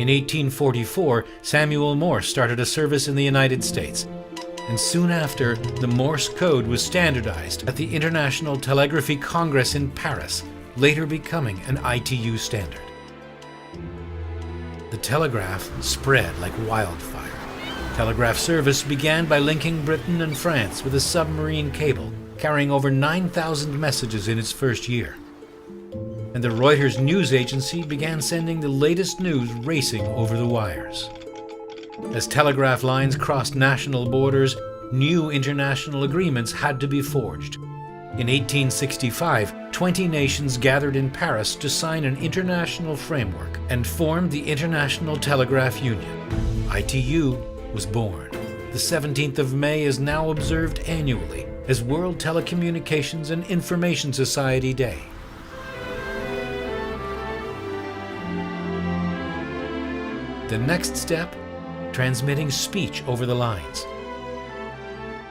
In 1844, Samuel Morse started a service in the United States, and soon after, the Morse code was standardized at the International Telegraphy Congress in Paris, later becoming an ITU standard. The telegraph spread like wildfire. Telegraph service began by linking Britain and France with a submarine cable, carrying over 9,000 messages in its first year. And the Reuters news agency began sending the latest news racing over the wires. As telegraph lines crossed national borders, new international agreements had to be forged. In 1865, 20 nations gathered in Paris to sign an international framework and formed the International Telegraph Union. ITU was born. The 17th of May is now observed annually as World Telecommunications and Information Society Day. The next step, transmitting speech over the lines.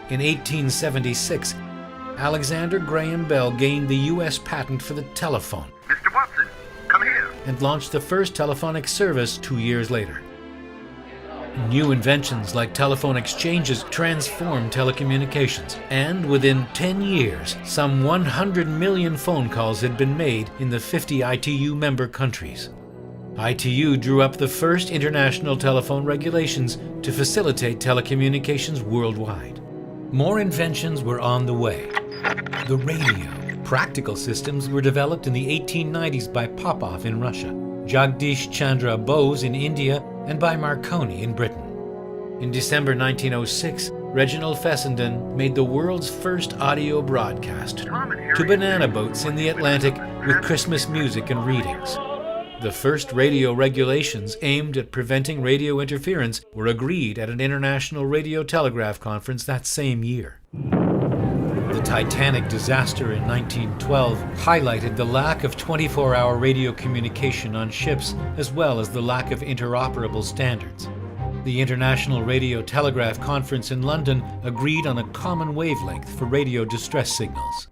In 1876, Alexander Graham Bell gained the U.S. patent for the telephone. Mr. Watson, come here. And launched the first telephonic service 2 years later. New inventions like telephone exchanges transformed telecommunications, and within 10 years, some 100 million phone calls had been made in the 50 ITU member countries. ITU drew up the first international telephone regulations to facilitate telecommunications worldwide. More inventions were on the way. The radio. Practical systems were developed in the 1890s by Popov in Russia, Jagdish Chandra Bose in India, and by Marconi in Britain. In December 1906, Reginald Fessenden made the world's first audio broadcast to banana boats in the Atlantic with Christmas music and readings. The first radio regulations aimed at preventing radio interference were agreed at an international radio telegraph conference that same year. The Titanic disaster in 1912 highlighted the lack of 24-hour radio communication on ships, as well as the lack of interoperable standards. The International Radio Telegraph Conference in London agreed on a common wavelength for radio distress signals.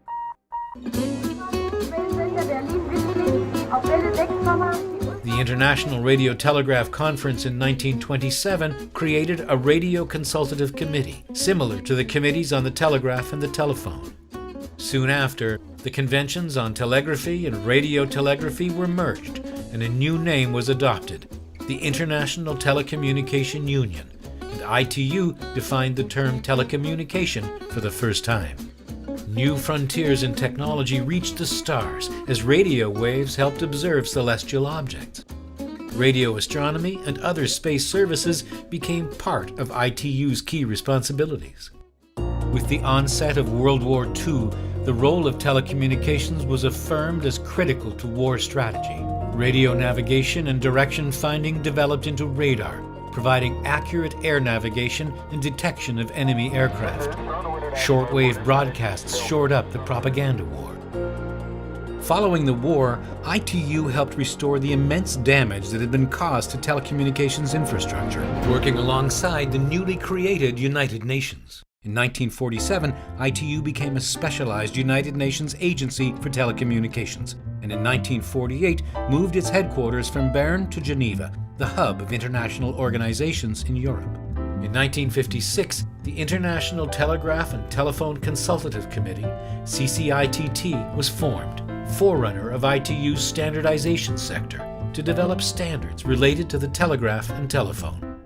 The International Radio Telegraph Conference in 1927 created a radio consultative committee, similar to the committees on the telegraph and the telephone. Soon after, the conventions on telegraphy and radio telegraphy were merged, and a new name was adopted, the International Telecommunication Union, and ITU defined the term telecommunication for the first time. New frontiers in technology reached the stars as radio waves helped observe celestial objects. Radio astronomy and other space services became part of ITU's key responsibilities. With the onset of World War II, the role of telecommunications was affirmed as critical to war strategy. Radio navigation and direction finding developed into radar, providing accurate air navigation and detection of enemy aircraft. Shortwave broadcasts shored up the propaganda war. Following the war, ITU helped restore the immense damage that had been caused to telecommunications infrastructure, working alongside the newly created United Nations. In 1947, ITU became a specialized United Nations agency for telecommunications, and in 1948 moved its headquarters from Bern to Geneva, the hub of international organizations in Europe. In 1956, the International Telegraph and Telephone Consultative Committee, CCITT, was formed, forerunner of ITU's standardization sector, to develop standards related to the telegraph and telephone.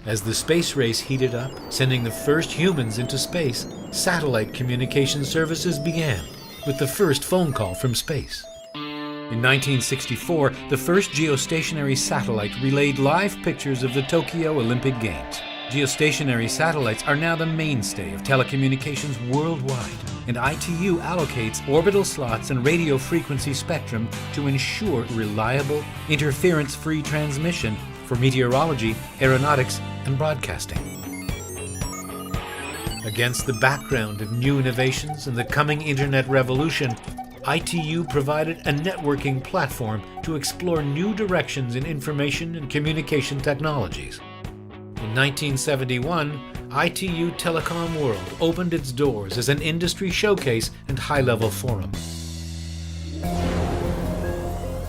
As the space race heated up, sending the first humans into space, satellite communication services began, with the first phone call from space. In 1964, the first geostationary satellite relayed live pictures of the Tokyo Olympic Games. Geostationary satellites are now the mainstay of telecommunications worldwide, and ITU allocates orbital slots and radio frequency spectrum to ensure reliable, interference-free transmission for meteorology, aeronautics, and broadcasting. Against the background of new innovations and the coming internet revolution, ITU provided a networking platform to explore new directions in information and communication technologies. In 1971, ITU Telecom World opened its doors as an industry showcase and high-level forum.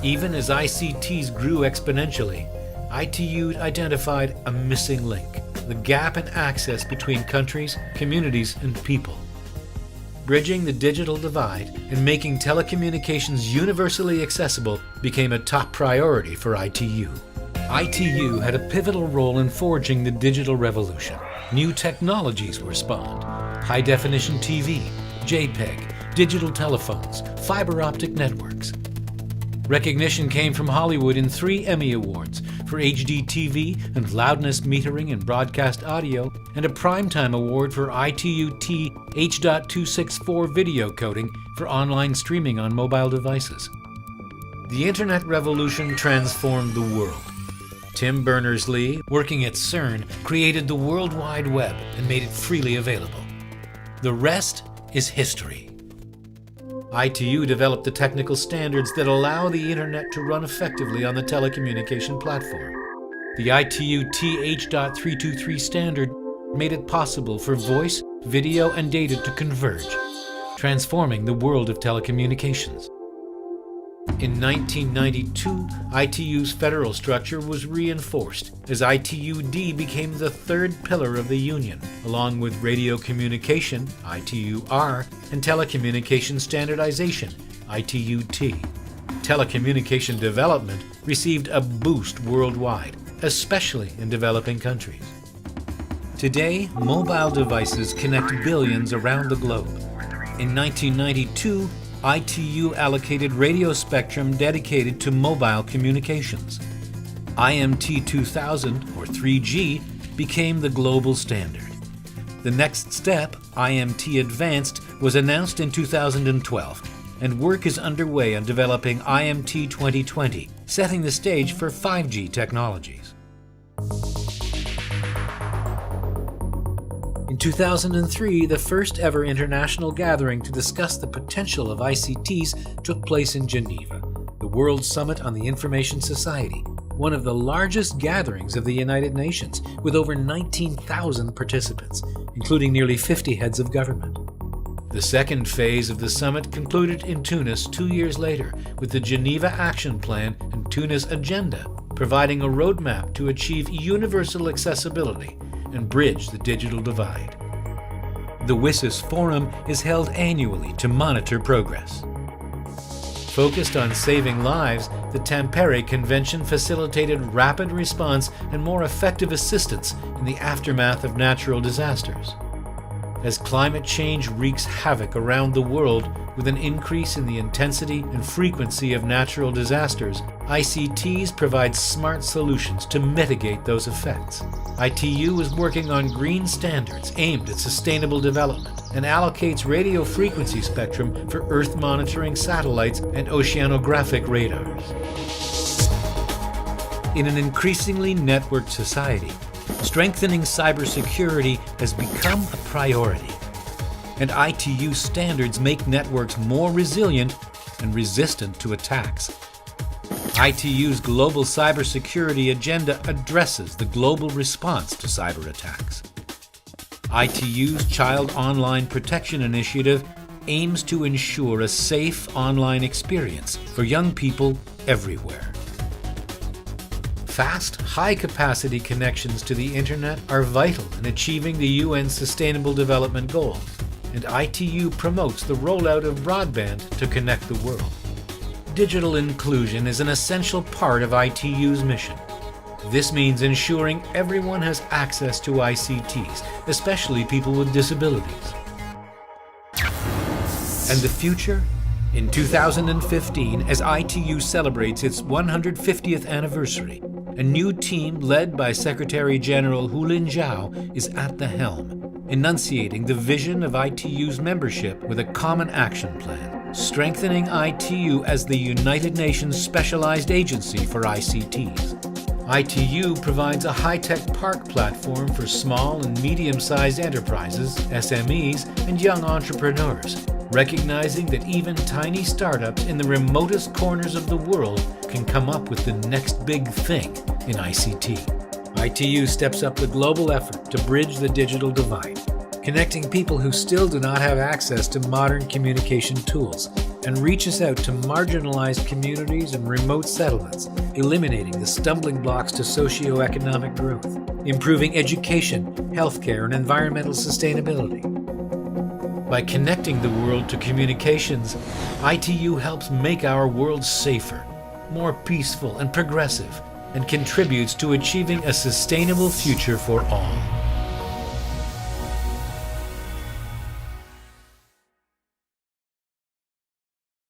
Even as ICTs grew exponentially, ITU identified a missing link, the gap in access between countries, communities, and people. Bridging the digital divide and making telecommunications universally accessible became a top priority for ITU. ITU had a pivotal role in forging the digital revolution. New technologies were spawned: high-definition TV, JPEG, digital telephones, fiber optic networks. Recognition came from Hollywood in 3 Emmy Awards for HD TV and loudness metering in broadcast audio, and a Primetime Award for ITU-T H.264 video coding for online streaming on mobile devices. The Internet revolution transformed the world. Tim Berners-Lee, working at CERN, created the World Wide Web and made it freely available. The rest is history. ITU developed the technical standards that allow the Internet to run effectively on the telecommunication platform. The ITU-T H.323 standard made it possible for voice, video, and data to converge, transforming the world of telecommunications. In 1992, ITU's federal structure was reinforced as ITU-D became the third pillar of the Union, along with radio communication, ITU-R, and telecommunication standardization, ITU-T. Telecommunication development received a boost worldwide, especially in developing countries. Today, mobile devices connect billions around the globe. In 1992, ITU allocated radio spectrum dedicated to mobile communications. IMT 2000, or 3G, became the global standard. The next step, IMT Advanced, was announced in 2012, and work is underway on developing IMT 2020, setting the stage for 5G technologies. In 2003, the first ever international gathering to discuss the potential of ICTs took place in Geneva, the World Summit on the Information Society, one of the largest gatherings of the United Nations, with over 19,000 participants, including nearly 50 heads of government. The second phase of the summit concluded in Tunis 2 years later with the Geneva Action Plan and Tunis Agenda, providing a roadmap to achieve universal accessibility and bridge the digital divide. The WSIS Forum is held annually to monitor progress. Focused on saving lives, the Tampere Convention facilitated rapid response and more effective assistance in the aftermath of natural disasters. As climate change wreaks havoc around the world with an increase in the intensity and frequency of natural disasters, ICTs provide smart solutions to mitigate those effects. ITU is working on green standards aimed at sustainable development and allocates radio frequency spectrum for Earth monitoring satellites and oceanographic radars. In an increasingly networked society, strengthening cybersecurity has become a priority, and ITU standards make networks more resilient and resistant to attacks. ITU's global cybersecurity agenda addresses the global response to cyber attacks. ITU's Child Online Protection Initiative aims to ensure a safe online experience for young people everywhere. Fast, high-capacity connections to the Internet are vital in achieving the UN's Sustainable Development Goals, and ITU promotes the rollout of broadband to connect the world. Digital inclusion is an essential part of ITU's mission. This means ensuring everyone has access to ICTs, especially people with disabilities. And the future? In 2015, as ITU celebrates its 150th anniversary, a new team led by Secretary General Hulin Zhao is at the helm, enunciating the vision of ITU's membership with a common action plan, strengthening ITU as the United Nations Specialized Agency for ICTs. ITU provides a high-tech park platform for small and medium-sized enterprises, SMEs, and young entrepreneurs, recognizing that even tiny startups in the remotest corners of the world can come up with the next big thing in ICT. ITU steps up the global effort to bridge the digital divide, connecting people who still do not have access to modern communication tools, and reaches out to marginalized communities and remote settlements, eliminating the stumbling blocks to socioeconomic growth, improving education, healthcare, and environmental sustainability. By connecting the world to communications, ITU helps make our world safer, more peaceful and progressive, and contributes to achieving a sustainable future for all.